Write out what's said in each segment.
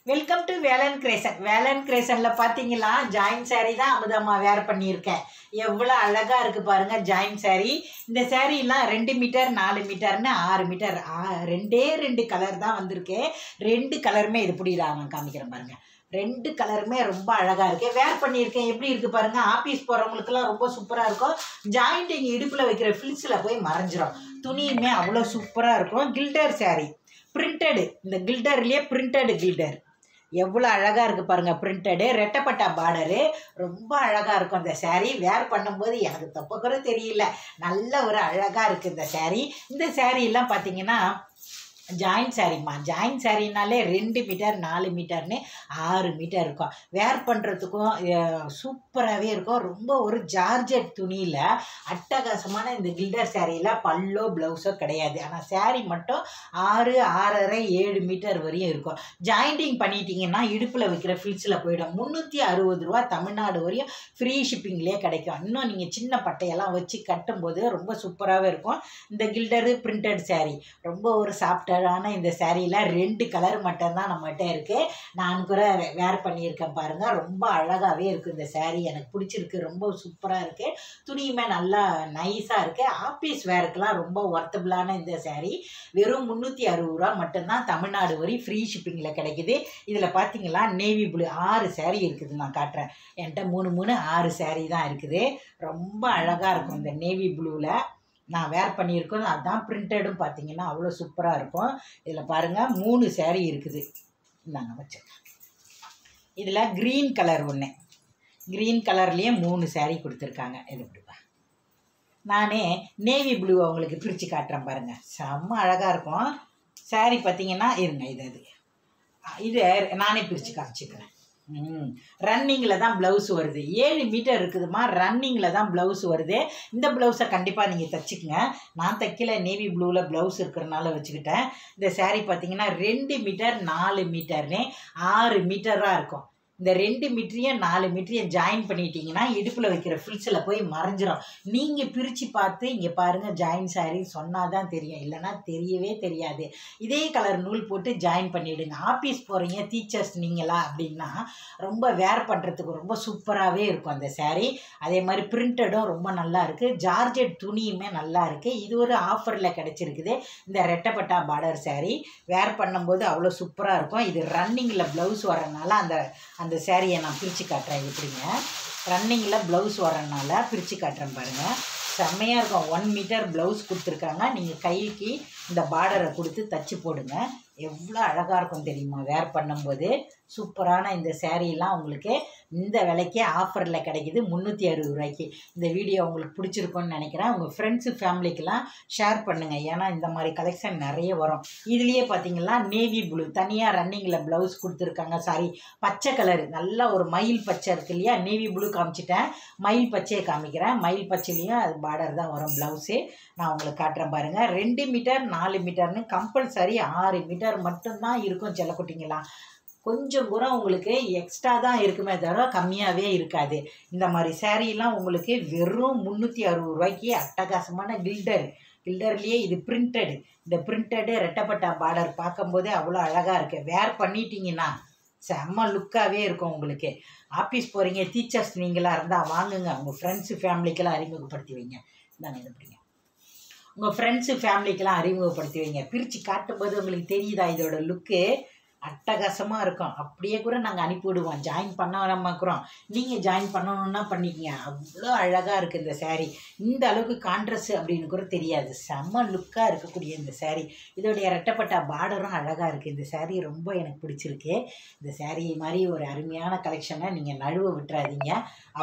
Welcome to Velan கிரேசன். வேலன் கிரேசனில் பார்த்தீங்களா, ஜாயின் சாரீ தான் அமுதம்மா வேர் பண்ணியிருக்கேன். எவ்வளோ அழகாக இருக்குது பாருங்கள் ஜாயின் சாரீ. இந்த சாரீலாம் 2 மீட்டர் 4 மீட்டர்னு 6 மீட்டர் ரெண்டு கலர் தான் வந்திருக்கு. 2 கலருமே இது பிடிக்கலாம், நான் காமிக்கிறேன் பாருங்கள். 2 கலருமே ரொம்ப அழகாக இருக்குது. வேர் பண்ணியிருக்கேன், எப்படி இருக்குது பாருங்கள். ஆஃபீஸ் போகிறவங்களுக்குலாம் ரொம்ப சூப்பராக இருக்கும். ஜாயிண்ட் இங்கே இடுப்பில் வைக்கிற ஃபில்ஸில் போய் மறைஞ்சிரும். துணியுமே அவ்வளோ சூப்பராக இருக்கும். Gilder sari, printed. இந்த கில்டர்லேயே பிரிண்டடு கில்டர் எவ்வளோ அழகாக இருக்குது பாருங்கள். பிரிண்டடு ரெட்டப்பட்டா பார்டரு ரொம்ப அழகாக இருக்கும். இந்த சாரீ வேர் பண்ணும்போது எனக்கு தப்பு கூட தெரியல, நல்ல ஒரு அழகாக இருக்குது இந்த சாரீ. இந்த சாரீலாம் பார்த்தீங்கன்னா ஜாயின் சாரீம்மா. ஜாயின் சாரீனாலே 2 மீட்டர் 4 மீட்டர்னு 6 மீட்டர் இருக்கும். வேர் பண்ணுறதுக்கும் சூப்பராகவே இருக்கும். ரொம்ப ஒரு ஜார்ஜெட் துணியில் அட்டகாசமான இந்த கில்டர் சாரியில் பல்லோ ப்ளவுஸோ கிடையாது. ஆனால் சாரீ மட்டும் 6, 6.5, 7 மீட்டர் வரையும் இருக்கும். ஜாயிண்டிங் பண்ணிட்டீங்கன்னா இடுப்பில் வைக்கிற ஃபில்ஸில் போயிடும். 360 ரூபா தமிழ்நாடு வரையும் ஃப்ரீ ஷிப்பிங்லேயே கிடைக்கும். இன்னும் நீங்கள் சின்ன பட்டையெல்லாம் வச்சு கட்டும்போது ரொம்ப சூப்பராகவே இருக்கும். இந்த கில்டரு பிரிண்டட் சாரீ ரொம்ப ஒரு சாஃப்டாக இந்த சாரியில் 2 கலர் மட்டும்தான் நம்மகிட்ட இருக்குது. நான் கூட வேர் பண்ணியிருக்கேன் பாருங்கள். ரொம்ப அழகாகவே இருக்குது இந்த சாரீ, எனக்கு பிடிச்சிருக்கு. ரொம்ப சூப்பராக இருக்குது. துணியுமே நல்லா நைஸாக இருக்குது. ஆஃபீஸ் வேருக்கெலாம் ரொம்ப ஒர்த்தபிளான இந்த சாரீ வெறும் 360 ரூபா மட்டும்தான் தமிழ்நாடு வரை ஃப்ரீ ஷிப்பிங்கில் கிடைக்கிது. இதில் பார்த்தீங்களா நேவி ப்ளூ 6 சாரீ இருக்குது. நான் காட்டுறேன். என்கிட்ட 3 6 சாரீ தான் இருக்குது. ரொம்ப அழகாக இருக்கும் இந்த நேவி ப்ளூவில் நான் வேர் பண்ணியிருக்கோம். அதுதான் பிரிண்டடும் பார்த்தீங்கன்னா அவ்வளோ சூப்பராக இருக்கும். இதில் பாருங்கள் 3 சாரீ இருக்குது. இந்தாங்க வச்சுருக்கேன். இதில் க்ரீன் கலர் ஒன்று, க்ரீன் கலர்லேயே 3 சாரீ கொடுத்துருக்காங்க. இது இப்படிப்பா. நானே நேவி ப்ளூ அவங்களுக்கு பிரித்து காட்டுறேன் பாருங்கள். செம்ம அழகாக இருக்கும் சாரீ பார்த்தீங்கன்னா. இருங்க, இது நானே பிரித்து காமிச்சிக்கிறேன். ரன்னிங்கில் தான் ப்ளவுஸ் வருது. 7 மீட்டர் இருக்குதுமா, ரன்னிங்கில் தான் ப்ளவுஸ் வருது. இந்த ப்ளவுஸை கண்டிப்பாக நீங்கள் தைச்சிக்கங்க. நான் தைக்கல, நேவி ப்ளூவில் ப்ளவுஸ் இருக்கிறனால வச்சுக்கிட்டேன். இந்த சாரீ பார்த்தீங்கன்னா 2 மீட்டர் 4 மீட்டர்னு 6 மீட்டராக இருக்கும். இந்த 2 மீட்டரையும் 4 மீட்டரையும் ஜாயின் பண்ணிட்டீங்கன்னா இடுப்பில் வைக்கிற ஃபில்ஸில் போய் மறைஞ்சிரும். நீங்கள் பிரித்து பார்த்து இங்கே பாருங்கள், ஜாயின் சாரீ சொன்னால் தான் தெரியும், இல்லைனா தெரியவே தெரியாது. இதே கலர் நூல் போட்டு ஜாயின் பண்ணிவிடுங்க. ஆஃபீஸ் போகிறீங்க, டீச்சர்ஸ் நீங்களா அப்படின்னா ரொம்ப வேர் பண்ணுறதுக்கு ரொம்ப சூப்பராகவே இருக்கும் அந்த சாரீ. அதே மாதிரி பிரிண்டடும் ரொம்ப நல்லா இருக்குது. ஜார்ஜெட் துணியுமே நல்லா இருக்குது. இது ஒரு ஆஃபரில் கிடச்சிருக்குது. இந்த ரெட்டப்பட்டா பார்டர் சாரீ வேர் பண்ணும்போது அவ்வளோ சூப்பராக இருக்கும். இது ரன்னிங்கில் ப்ளவுஸ் வரனால அந்த சாரியை நான் பிரித்து காட்டுறேன். எப்படிங்க ரன்னிங்கில் ப்ளவுஸ் வரனால பிரித்து காட்டுறேன் பாருங்கள். செம்மையாக இருக்கும். 1 மீட்டர் ப்ளவுஸ் கொடுத்துருக்காங்க. நீங்கள் கைக்கு இந்த பார்டரை கொடுத்து தச்சு போடுங்க. எவ்வளோ அழகாக இருக்கும் தெரியுமா வேர் பண்ணும்போது. சூப்பரான இந்த சாரீலாம் உங்களுக்கு இந்த விலைக்கே ஆஃபரில் கிடைக்கிது, 360 ரூபாய்க்கு. இந்த வீடியோ உங்களுக்கு பிடிச்சிருக்குன்னு நினைக்கிறேன். உங்கள் ஃப்ரெண்ட்ஸு ஃபேமிலிக்கெலாம் ஷேர் பண்ணுங்கள். ஏன்னா இந்த மாதிரி கலெக்ஷன் நிறைய வரும். இதுலேயே பார்த்தீங்கன்னா நேவி ப்ளூ தனியாக ரன்னிங்கில் ப்ளவுஸ் கொடுத்துருக்காங்க. சாரி, பச்சை கலரு, நல்ல ஒரு மயில் பச்சை இருக்கு இல்லையா. நேவி ப்ளூ காமிச்சிட்டேன், மயில் பச்சையை காமிக்கிறேன். மயில் பச்சையிலையும் அது பார்டர் தான் வரும் ப்ளவுஸு. நான் உங்களுக்கு காட்டுறேன் பாருங்கள். 2 மீட்டர் 4 மீட்டர்னு கம்பல்சரி 6 மீட்டர் மட்டும்தான் இருக்கும் செல்லக்குட்டிங்களா. கொஞ்சம் கூட உங்களுக்கு எக்ஸ்ட்ரா தான் இருக்குமே தவிர கம்மியாகவே இருக்காது. இந்த மாதிரி சாரீலாம் உங்களுக்கு வெறும் 360 ரூபாய்க்கு அட்டகாசமான கில்டர்லேயே இது பிரிண்டடு. இந்த பிரிண்டடு ரெட்டப்பட்டா பார்டர் பார்க்கும்போதே அவ்வளோ அழகாக இருக்குது. வேர் பண்ணிட்டீங்கன்னா செம்ம லுக்காகவே இருக்கும் உங்களுக்கு. ஆஃபீஸ் போகிறீங்க, டீச்சர்ஸ் நீங்களாக இருந்தால் வாங்குங்க. உங்கள் ஃப்ரெண்ட்ஸு ஃபேமிலிக்கெல்லாம் அறிமுகப்படுத்தி வைங்க. இந்தாங்க இது பிடிங்க. உங்கள் ஃப்ரெண்ட்ஸு ஃபேமிலிக்கெல்லாம் அறிமுகப்படுத்தி வைங்க. பிரித்து காட்டும்போது உங்களுக்கு தெரியுதா இதோட லுக்கு அட்டகாசமாக இருக்கும். அப்படியே கூட நாங்கள் அனுப்பிவிடுவோம். ஜாயின் பண்ணாமக்கிறோம், நீங்கள் ஜாயின் பண்ணணுன்னா பண்ணிக்கங்க. அவ்வளோ அழகாக இருக்குது இந்த சாரீ. இந்த அளவுக்கு கான்ட்ராஸ்ட் அப்படின்னு கூட தெரியாது. செம்ம லுக்காக இருக்கக்கூடிய இந்த சாரீ. இதோடைய ரெட்டப்பட்டா பார்டரும் அழகாக இருக்குது. இந்த சாரீ ரொம்ப எனக்கு பிடிச்சிருக்கு. இந்த சாரீ மாதிரி ஒரு அருமையான கலெக்ஷனை நீங்கள் நழுவ விட்டுறாதீங்க.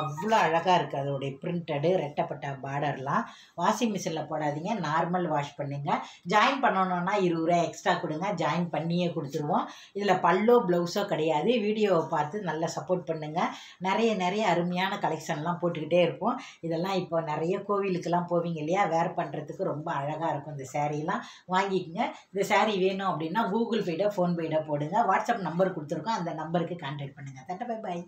அவ்வளோ அழகாக இருக்குது அதோடைய பிரிண்டடு ரெட்டப்பட்டா பார்டர்லாம். வாஷிங் மிஷினில் போடாதீங்க, நார்மல் வாஷ் பண்ணுங்கள். ஜாயின் பண்ணணுன்னா 20 ரூபா எக்ஸ்ட்ரா கொடுங்க, ஜாயின் பண்ணியே கொடுத்துருவோம். இதில் பல்லோ ப்ளவுஸோ கிடையாது. வீடியோவை பார்த்து நல்லா சப்போர்ட் பண்ணுங்கள். நிறைய அருமையான கலெக்ஷன்லாம் போட்டுக்கிட்டே இருப்போம். இதெல்லாம் இப்போ நிறைய கோவிலுக்கெல்லாம் போவீங்க இல்லையா, வேர் பண்ணுறதுக்கு ரொம்ப அழகாக இருக்கும். இந்த சாரீலாம் வாங்கிக்கோங்க. இந்த சாரீ வேணும் அப்படின்னா கூகுள் பேடோ ஃபோன்பேடோ போடுங்க. வாட்ஸ்அப் நம்பர் கொடுத்துருக்கோம், அந்த நம்பருக்கு கான்டாக்ட் பண்ணுங்கள். Bye bye.